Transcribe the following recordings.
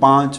5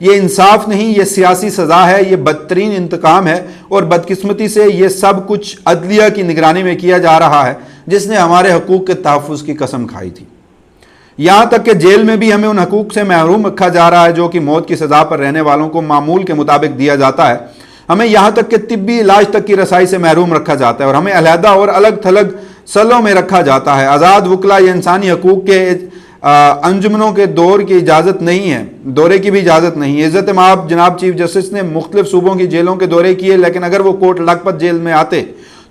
یہ انصاف نہیں، یہ سیاسی سزا ہے، یہ بدترین انتقام ہے، اور بدقسمتی سے یہ سب کچھ عدلیہ کی نگرانی میں کیا جا رہا ہے جس نے ہمارے حقوق کے تحفظ کی قسم کھائی تھی۔ یہاں تک کہ جیل میں بھی ہمیں ان حقوق سے محروم رکھا جا رہا ہے جو کہ موت کی سزا پر رہنے والوں کو معمول کے مطابق دیا جاتا ہے۔ ہمیں یہاں تک کہ طبی علاج تک کی رسائی سے محروم رکھا جاتا ہے، اور ہمیں علیحدہ اور الگ تھلگ سلوں میں رکھا جاتا ہے۔ آزاد وکلا یا انسانی حقوق کے انجمنوں کے دور کی اجازت نہیں ہے، دورے کی بھی اجازت نہیں ہے۔ عزت مآب جناب چیف جسٹس نے مختلف صوبوں کی جیلوں کے دورے کیے، لیکن اگر وہ کوٹ لکھپت جیل میں آتے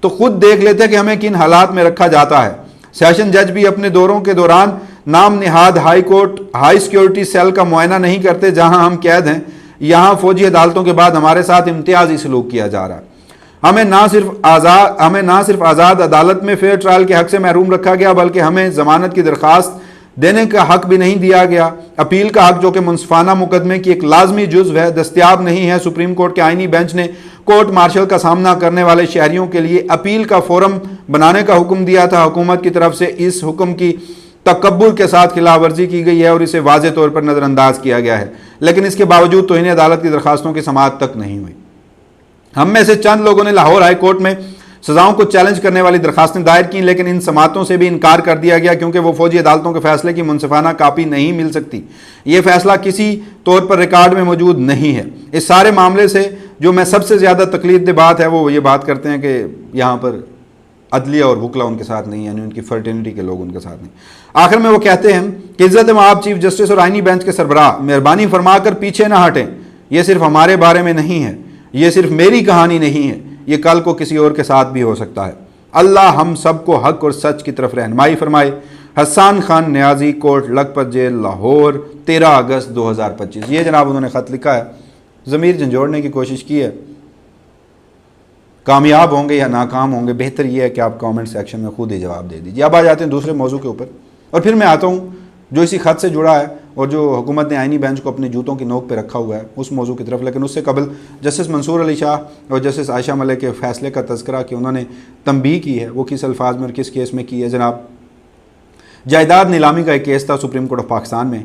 تو خود دیکھ لیتے کہ ہمیں کن حالات میں رکھا جاتا ہے۔ سیشن جج بھی اپنے دوروں کے دوران نام نہاد high court high security cell کا معائنہ نہیں کرتے جہاں ہم قید ہیں۔ یہاں فوجی عدالتوں کے بعد ہمارے ساتھ امتیازی سلوک کیا جا رہا ہے۔ ہمیں نہ صرف آزاد عدالت میں فیئر ٹرائل کے حق سے محروم رکھا گیا، بلکہ ہمیں ضمانت کی درخواست دینے کا حق بھی نہیں دیا گیا۔ اپیل کا حق جو کہ منصفانہ مقدمے کی ایک لازمی جزو ہے دستیاب نہیں ہے۔ سپریم کورٹ کے آئینی بینچ نے کورٹ مارشل کا سامنا کرنے والے شہریوں کے لیے اپیل کا فورم بنانے کا حکم دیا تھا۔ حکومت کی طرف سے اس حکم کی تکبر کے ساتھ خلاف ورزی کی گئی ہے اور اسے واضح طور پر نظر انداز کیا گیا ہے، لیکن اس کے باوجود توہین عدالت کی درخواستوں کی سماعت تک نہیں ہوئی۔ ہم میں سے چند لوگوں نے لاہور ہائی کورٹ میں سزاؤں کو چیلنج کرنے والی درخواستیں دائر کیں، لیکن ان سماعتوں سے بھی انکار کر دیا گیا کیونکہ وہ فوجی عدالتوں کے فیصلے کی منصفانہ کاپی نہیں مل سکتی۔ یہ فیصلہ کسی طور پر ریکارڈ میں موجود نہیں ہے۔ اس سارے معاملے سے جو میں سب سے زیادہ تکلیف دہ بات ہے وہ یہ بات کرتے ہیں کہ یہاں پر عدلیہ اور وکلا ان کے ساتھ نہیں، یعنی ان کی فرٹرنیٹی کے لوگ ان کے ساتھ نہیں۔ آخر میں وہ کہتے ہیں کہ عزت مآب چیف جسٹس اور آئینی بینچ کے سربراہ مہربانی فرما کر پیچھے نہ ہٹیں۔ یہ صرف ہمارے بارے میں نہیں ہے، یہ صرف میری کہانی نہیں ہے، یہ کل کو کسی اور کے ساتھ بھی ہو سکتا ہے۔ اللہ ہم سب کو حق اور سچ کی طرف رہنمائی فرمائے۔ حسان خان نیازی، کوٹ لکھپت جیل، لاہور، 13 اگست 2025۔ یہ جناب انہوں نے خط لکھا ہے، ضمیر جھنجھوڑنے کی کوشش کی ہے۔ کامیاب ہوں گے یا ناکام ہوں گے، بہتر یہ ہے کہ آپ کامنٹ سیکشن میں خود ہی جواب دے دیجیے۔ اب آ جاتے ہیں دوسرے موضوع کے اوپر، اور پھر میں آتا ہوں جو اسی خط سے جڑا ہے اور جو حکومت نے آئینی بینچ کو اپنے جوتوں کی نوک پہ رکھا ہوا ہے اس موضوع کی طرف۔ لیکن اس سے قبل جسٹس منصور علی شاہ اور جسٹس عائشہ ملک کے فیصلے کا تذکرہ کہ انہوں نے تنبیہ کی ہے، وہ کس الفاظ میں اور کس کیس میں کی ہے۔ جناب جائیداد نیلامی کا ایک کیس تھا سپریم کورٹ آف پاکستان میں،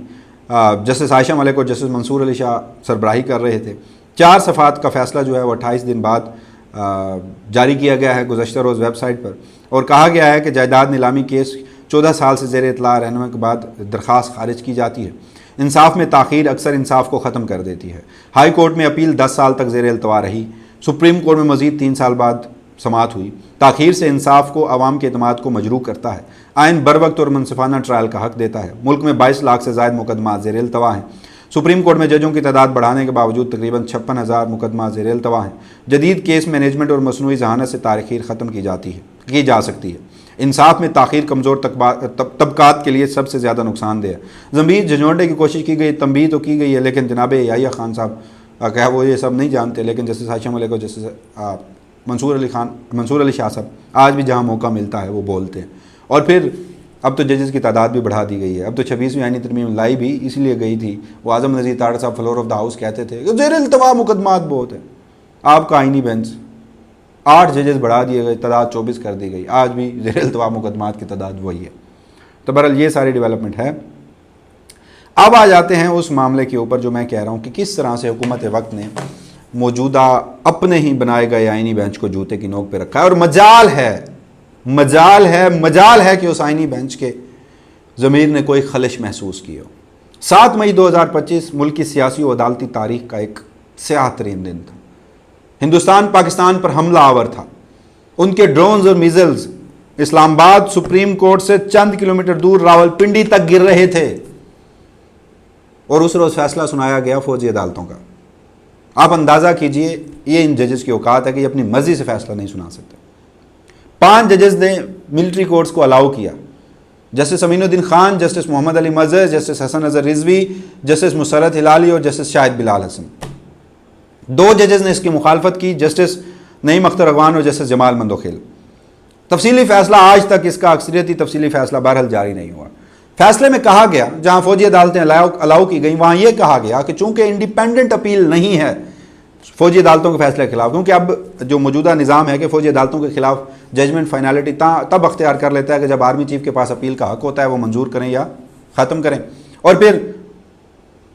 جسٹس عائشہ ملک اور جسٹس منصور علی شاہ سربراہی کر رہے تھے۔ 4 صفحات کا فیصلہ جو ہے وہ 28 دن بعد جاری کیا گیا ہے گزشتہ روز ویب سائٹ پر، اور کہا گیا ہے کہ جائیداد نیلامی کیس 14 سال سے زیر اطلاع رہنے کے بعد درخواست خارج کی جاتی ہے۔ انصاف میں تاخیر اکثر انصاف کو ختم کر دیتی ہے۔ ہائی کورٹ میں اپیل 10 سال تک زیر التوا رہی، سپریم کورٹ میں مزید 3 سال بعد سماعت ہوئی۔ تاخیر سے انصاف کو عوام کے اعتماد کو مجروح کرتا ہے۔ آئین بروقت اور منصفانہ ٹرائل کا حق دیتا ہے۔ ملک میں 22 لاکھ سے زائد مقدمات زیر التوا ہیں۔ سپریم کورٹ میں ججوں کی تعداد بڑھانے کے باوجود تقریباً 56,000 مقدمات زیر التوا ہیں۔ جدید کیس مینجمنٹ اور مصنوعی ذہانت سے تاخیر ختم کی جا سکتی ہے۔ انصاف میں تاخیر کمزور طبقات کے لیے سب سے زیادہ نقصان دہ ہے۔ ضمیر جھنجھوڑنے کی کوشش کی گئی، تنبیہ تو کی گئی ہے، لیکن جناب یحییٰ خان صاحب کہ وہ یہ سب نہیں جانتے، لیکن جسٹس عائشہ ملک اور جسٹس منصور علی شاہ صاحب آج بھی جہاں موقع ملتا ہے وہ بولتے ہیں۔ اور پھر اب تو ججز کی تعداد بھی بڑھا دی گئی ہے۔ اب تو 26ویں آئینی ترمیم لائی بھی اس لیے گئی تھی، وہ اعظم نذیر تاڑ صاحب فلور آف دا ہاؤس کہتے تھے کہ زیر التوا مقدمات بہت ہیں۔ آپ کا آئینی بینچ 8 ججز بڑھا دیے گئے، تعداد 24 کر دی گئی، آج بھی زیر التوا مقدمات کی تعداد وہی ہے۔ تو بہرحال یہ ساری ڈیولپمنٹ ہے۔ اب آ جاتے ہیں اس معاملے کے اوپر جو میں کہہ رہا ہوں کہ کس طرح سے حکومت وقت نے موجودہ اپنے ہی بنائے گئے آئینی بینچ کو جوتے کی نوک پہ رکھا ہے، اور مجال ہے کہ اس آئینی بینچ کے ضمیر نے کوئی خلش محسوس کی ہو۔ 7 مئی 2025 ملک کی سیاسی و عدالتی تاریخ کا ایک سیاہ ترین دن تھا۔ ہندوستان پاکستان پر حملہ آور تھا۔ ان کے ڈرونز اور میزلز اسلام آباد سپریم کورٹ سے چند کلومیٹر دور راولپنڈی تک گر رہے تھے، اور اس روز فیصلہ سنایا گیا فوجی عدالتوں کا۔ آپ اندازہ کیجئے یہ ان ججز کی اوقات ہے کہ یہ اپنی مرضی سے فیصلہ نہیں سنا سکتے۔ 5 ججز نے ملٹری کورٹس کو الاؤ کیا، جسٹس امین الدین خان، جسٹس محمد علی مظہر، جسٹس حسن اظہر رضوی، جسٹس مسرت ہلالی اور جسٹس شاہد بلال حسن۔ 2 ججز نے اس کی مخالفت کی، جسٹس نعیم اختر اغوان اور جسٹس جمال مندوخیل۔ تفصیلی فیصلہ آج تک اس کا اکثریتی تفصیلی فیصلہ بہرحال جاری نہیں ہوا۔ فیصلے میں کہا گیا، جہاں فوجی عدالتیں الاؤ کی گئیں وہاں یہ کہا گیا کہ چونکہ انڈیپینڈنٹ اپیل نہیں ہے فوجی عدالتوں کے فیصلے کے خلاف، کیونکہ اب جو موجودہ نظام ہے کہ فوجی عدالتوں کے خلاف ججمنٹ فائنلٹی تب اختیار کر لیتا ہے کہ جب آرمی چیف کے پاس اپیل کا حق ہوتا ہے، وہ منظور کریں یا ختم کریں۔ اور پھر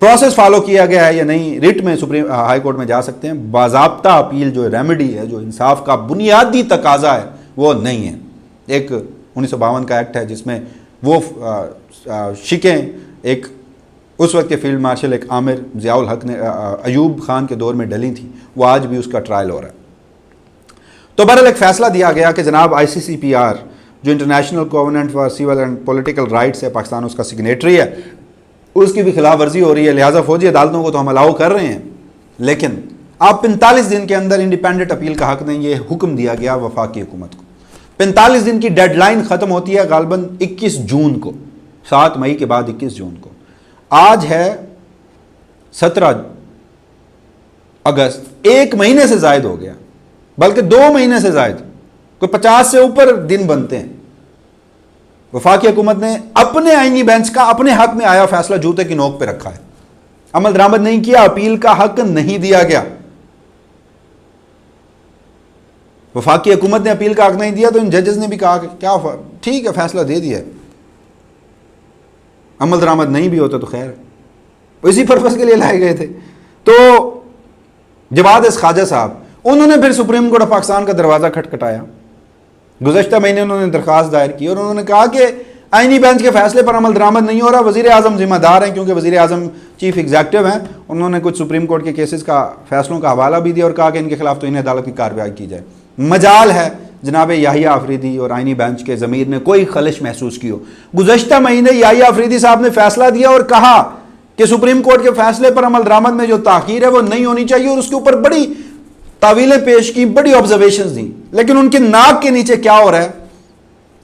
پروسیس فالو کیا گیا ہے یا نہیں. ریٹ میں سپریم ہائی کورٹ میں جا سکتے ہیں. باضابطہ اپیل جو ریمیڈی ہے, جو انصاف کا بنیادی تقاضا ہے, وہ نہیں ہے. ایک 1952 کا ایکٹ ہے جس میں وہ شکیں ایک اس وقت کے فیلڈ مارشل ایک عامر ضیاء الحق نے ایوب خان کے دور میں ڈلی تھی, وہ آج بھی اس کا ٹرائل ہو رہا ہے. تو بہرحال ایک فیصلہ دیا گیا کہ جناب ICCPR جو international covenant for civil and political rights ہے, پاکستان اس کا سگنیٹری ہے, اس کی بھی خلاف ورزی ہو رہی ہے, لہٰذا فوجی عدالتوں کو تو ہم الاؤ کر رہے ہیں, لیکن آپ 45 دن کے اندر انڈیپینڈنٹ اپیل کا حق دیں. یہ حکم دیا گیا وفاقی حکومت کو. 45 دن کی ڈیڈ لائن ختم ہوتی ہے غالباً 21 جون کو, 7 مئی کے بعد 21 جون کو. آج ہے 17 اگست, 1 مہینے سے زائد ہو گیا, بلکہ 2 مہینے سے زائد, کوئی 50 سے اوپر دن بنتے ہیں. وفاقی حکومت نے اپنے آئینی بینچ کا اپنے حق میں آیا فیصلہ جوتے کی نوک پہ رکھا ہے, عمل درآمد نہیں کیا, اپیل کا حق نہیں دیا گیا. وفاقی حکومت نے اپیل کا حق نہیں دیا تو ان ججز نے بھی کہا کہ کیا ٹھیک ہے فیصلہ دے دیا ہے, عمل درآمد نہیں بھی ہوتا تو خیر, اسی پرپس کے لیے لائے گئے تھے. تو جواد خواجہ صاحب, انہوں نے پھر سپریم کورٹ آف پاکستان کا دروازہ کھٹکھٹایا. گزشتہ مہینے انہوں نے درخواست دائر کی اور انہوں نے کہا کہ آئینی بینچ کے فیصلے پر عمل درآمد نہیں ہو رہا, وزیر اعظم ذمہ دار ہیں کیونکہ وزیر اعظم چیف ایگزیکٹو ہیں. انہوں نے کچھ سپریم کورٹ کے کیسز کا فیصلوں کا حوالہ بھی دیا اور کہا کہ ان کے خلاف تو انہیں عدالت کی کارروائی کی جائے. مجال ہے جناب یحییٰ آفریدی اور آئینی بینچ کے ضمیر نے کوئی خلش محسوس کی ہو. گزشتہ مہینے یحییٰ آفریدی صاحب نے فیصلہ دیا اور کہا کہ سپریم کورٹ کے فیصلے پر عمل درآمد میں جو تاخیر ہے وہ نہیں ہونی چاہیے, اور اس کے اوپر بڑی تعویلیں پیش کی, بڑی آبزرویشنز دیں, لیکن ان کے ناک کے نیچے کیا ہو رہا ہے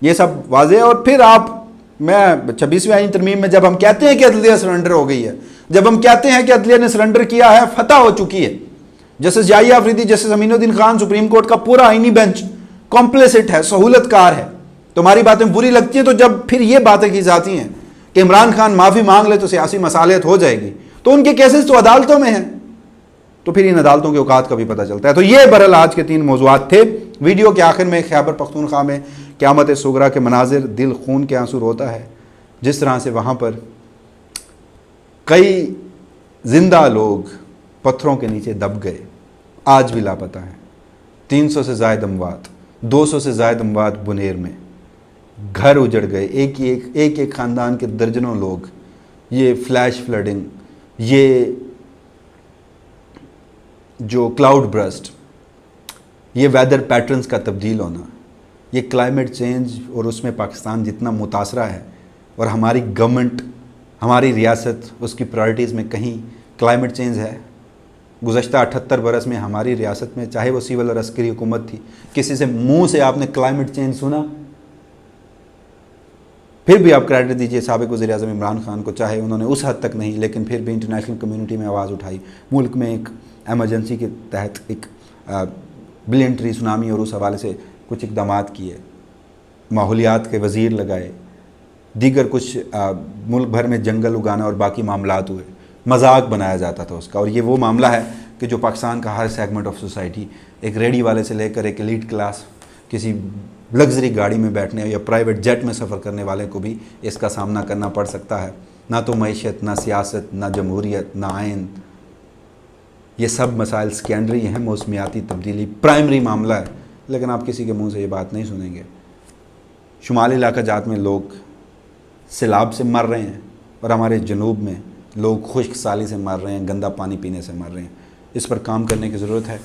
یہ سب واضح ہے. اور پھر آپ, میں 26ویں آئینی ترمیم میں جب ہم کہتے ہیں کہ عدلیہ سرنڈر ہو گئی ہے, جب ہم کہتے ہیں کہ عدلیہ نے سرنڈر کیا ہے, فتح ہو چکی ہے, جسٹس یحییٰ آفریدی, جسٹس امین الدین خان, سپریم کورٹ کا پورا آئینی بینچ کمپلیسٹ ہے, سہولت کار ہے, تمہاری باتیں بری لگتی ہیں, تو جب پھر یہ باتیں کی جاتی ہیں کہ عمران خان معافی مانگ لے تو سیاسی مصالحت ہو جائے گی, تو ان کے کیسز تو عدالتوں میں ہیں, تو پھر ان عدالتوں کے اوقات کا بھی پتہ چلتا ہے. تو یہ بہرحال آج کے 3 موضوعات تھے. ویڈیو کے آخر میں خیبر پختونخوا میں قیامت صغریٰ کے مناظر, دل خون کے آنسو روتا ہے. جس طرح سے وہاں پر کئی زندہ لوگ پتھروں کے نیچے دب گئے, آج بھی لاپتہ ہیں. 300 سے زائد اموات, 200 سے زائد اموات بنیر میں, گھر اجڑ گئے, ایک خاندان کے درجنوں لوگ. یہ فلیش فلڈنگ, یہ جو کلاؤڈ برسٹ, یہ ویدر پیٹرنز کا تبدیل ہونا, یہ کلائمیٹ چینج, اور اس میں پاکستان جتنا متاثرہ ہے, اور ہماری گورنمنٹ, ہماری ریاست, اس کی پرائرٹیز میں کہیں کلائمیٹ چینج ہے. گزشتہ 78 برس میں ہماری ریاست میں, چاہے وہ سول اور عسکری حکومت تھی, کسی سے منہ سے آپ نے کلائمیٹ چینج سنا؟ پھر بھی آپ کریڈٹ دیجئے سابق وزیر اعظم عمران خان کو, چاہے انہوں نے اس حد تک نہیں, لیکن پھر بھی انٹرنیشنل کمیونٹی میں آواز اٹھائی, ملک میں ایک ایمرجنسی کے تحت ایک بلین ٹری سونامی اور اس حوالے سے کچھ اقدامات کیے, ماحولیات کے وزیر لگائے, دیگر کچھ ملک بھر میں جنگل اگانا اور باقی معاملات ہوئے, مذاق بنایا جاتا تھا اس کا. اور یہ وہ معاملہ ہے کہ جو پاکستان کا ہر سیگمنٹ آف سوسائٹی, ایک ریڈی والے سے لے کر ایک ایلیٹ کلاس, کسی لگژری گاڑی میں بیٹھنے یا پرائیویٹ جیٹ میں سفر کرنے والے کو بھی اس کا سامنا کرنا پڑ سکتا ہے. نہ تو معیشت, نہ سیاست, نہ جمہوریت, نہ آئین, یہ سب مسائل سیکنڈری ہیں. موسمیاتی تبدیلی پرائمری معاملہ ہے, لیکن آپ کسی کے منہ سے یہ بات نہیں سنیں گے. شمالی علاقہ جات میں لوگ سیلاب سے مر رہے ہیں, اور ہمارے جنوب میں لوگ خشک سالی سے مر رہے ہیں, گندا پانی پینے سے مر رہے ہیں. اس پر کام کرنے کی ضرورت ہے.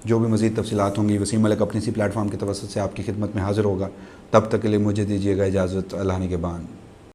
جو بھی مزید تفصیلات ہوں گی, وسیم ملک اپنی سی پلیٹ فارم کی توسط سے آپ کی خدمت میں حاضر ہوگا. تب تک کے لیے مجھے دیجیے گا اجازت. اللہ نگہبان.